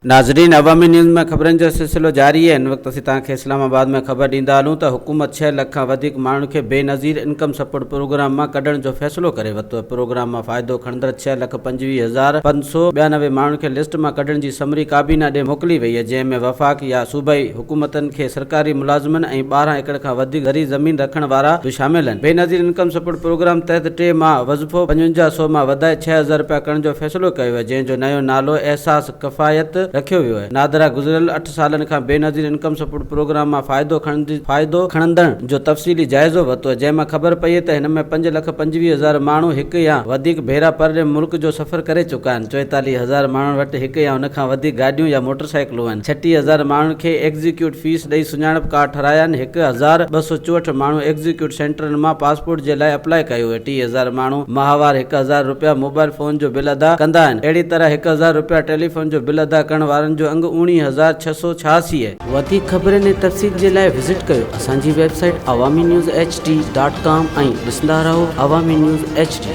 नाज़रीन, अवामी न्यूज़ में ख़बरनि जो सिलसिलो जारी है। इन वक्त असीं तव्हांखे इस्लामाबाद में ख़बर ॾींदा हलूं त हुकूमत 6 लाख खां वधीक माण्हुनि खे बेनज़ीर इनकम सपोर्ट प्रोग्राम मां कढण जो फ़ैसिलो करे वरितो आहे। प्रोग्राम मां फ़ाइदो खणंदड़ 6,25,592 माण्हुनि खे लिस्ट मां कढण जी समरी काबीना ॾे मोकिली वई आहे, जंहिं में वफ़ाक़ या सूबाई हुकूमतनि खे सरकारी मुलाज़िमनि ऐं 12 एकड़ खां वधीक ज़री ज़मीन रखण वारा बि शामिल आहिनि। बेनज़ीर इनकम सपोर्ट प्रोग्राम तहत 3 माह वज़ीफ़ो 5500 मां वधाए 6000 रुपया करण जो फ़ैसिलो कयो आहे, जंहिंजो नयो नालो एहसास कफ़ायत रखियो वियो आहे। नादरा गुज़िरियल 8 सालनि खां बेनज़ीर इनकम सपोर्ट प्रोग्राम मां फ़ाइदो खणंदड़ जो तफ़सीली जाइज़ो वरितो आहे, जंहिं मां ख़बर पई त हिन में 5,25,000 माण्हू हिकु या वधीक भेरा पर मुल्क जो सफ़र करे चुका आहिनि। 44,000 माण्हुनि वटि हिकु या हुन खां वधीक गाॾियूं या मोटरसाइकिलूं आहिनि। 36,000 माण्हुनि खे एग्ज़ीक्यूट फीस ॾेई सुञाणप कार्ड ठाराया आहिनि। 1,264 माण्हू एग्ज़ीक्यूट सेंटरनि मां पासपोर्ट जे लाइ अप्लाई कयो आहे। 30,000 माण्हू माहवार 1,000 रुपया मोबाइल फ़ोन जो बिल अदा कंदा आहिनि। अहिड़ी तरह 1,000 रुपया टेलीफोन जो बिल अदा करण वारनि जो अंग 19,686 आहे। वधीक ख़बरनि ऐं तफ़सील जे लाइ विज़िट कयो असांजी वेबसाइट awamiNewsHD.com ऐं ॾिसंदा रहो अवामी न्यूज़ HD।